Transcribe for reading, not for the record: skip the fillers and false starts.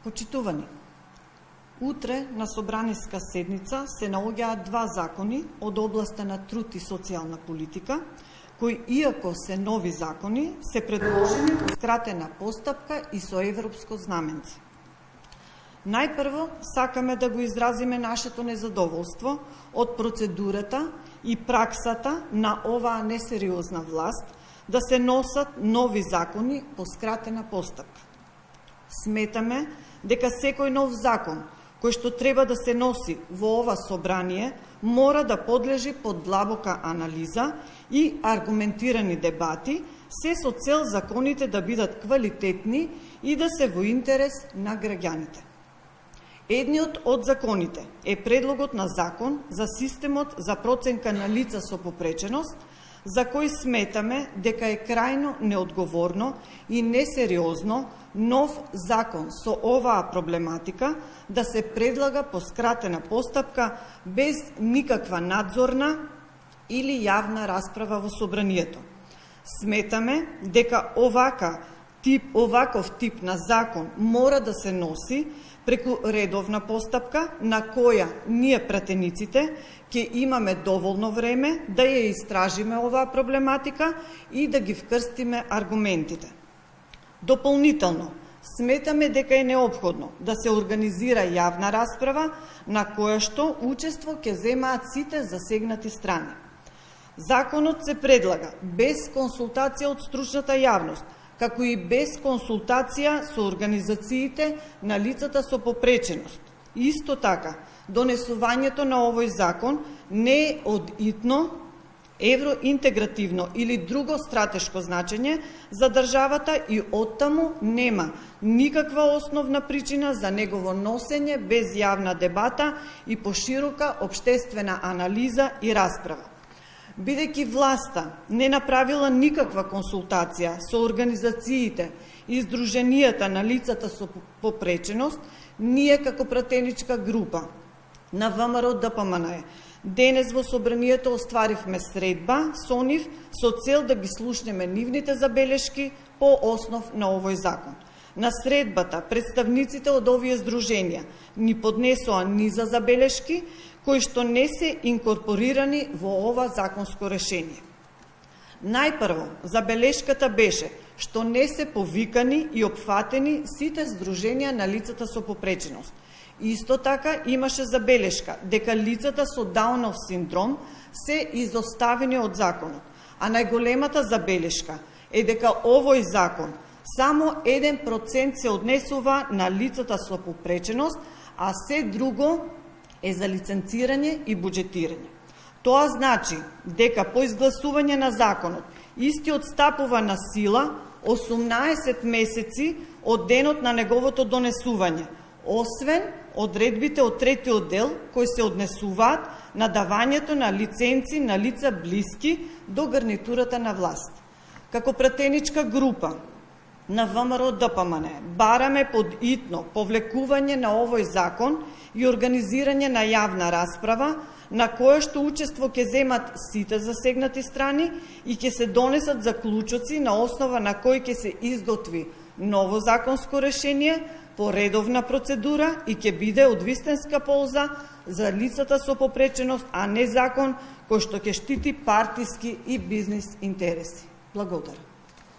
Почитувани, утре на собраниска седница се наоѓаат два закони од областа на труд и социјална политика, кои, иако се нови закони, се предложени по скратена постапка и со европско знаменце. Најпрво, сакаме да го изразиме нашето незадоволство од процедурата и праксата на оваа несериозна власт да се носат нови закони по скратена постапка. Сметаме дека секој нов закон кој што треба да се носи во ова собрание мора да подлежи под длабока анализа и аргументирани дебати, се со цел законите да бидат квалитетни и да се во интерес на граѓаните. Едниот од законите е предлогот на закон за системот за проценка на лица со попреченост, за кој сметаме дека е крајно неодговорно и несериозно нов закон со оваа проблематика да се предлага по скратена постапка без никаква надзорна или јавна расправа во собранието. Сметаме дека оваков тип на закон мора да се носи преку редовна постапка на која ние пратениците ќе имаме доволно време да ја истражиме оваа проблематика и да ги вкрстиме аргументите. Дополнително, сметаме дека е неопходно да се организира јавна расправа на која што учество ќе земаат сите засегнати страни. Законот се предлага без консултација од стручната јавност, како и без консултација со организациите на лицата со попреченост. Исто така, донесувањето на овој закон не е од итно, евроинтегративно или друго стратешко значење за државата и оттаму нема никаква основна причина за негово носење без јавна дебата и поширока општествена анализа и расправа. Бидејќи власта не направила никаква консултација со организациите и издруженијата на лицата со попреченост, ние како пратеничка група на ВМРО-ДПМНЕ денес во собранието остваривме средба со нив со цел да ги слушнеме нивните забелешки по основ на овој закон. На средбата представниците од овие здруженија ни поднесоа низа забелешки кои што не се инкорпорирани во ова законско решение. Најпрво, забелешката беше што не се повикани и опфатени сите здруженија на лицата со попреченост. Исто така имаше забелешка дека лицата со Даунов синдром се изоставени од законот, а најголемата забелешка е дека овој закон само 1% се однесува на лицата со попреченост, а се друго е за лиценцирање и буџетирање. Тоа значи дека по изгласување на законот истиот стапува на сила 18 месеци од денот на неговото донесување, освен одредбите од третиот дел кои се однесуваат на давањето на лиценци на лица блиски до гарнитурата на власт. Како пратеничка група на ВМРО-ДПМНЕ бараме под итно повлекување на овој закон и организирање на јавна расправа на која што учество ќе земат сите засегнати страни и ќе се донесат заклучоци на основа на кој ќе се изготви ново законско решение по редовна процедура и ќе биде од вистинска полза за лицата со попреченост, а не закон кој што ќе штити партиски и бизнис интереси. Благодарам.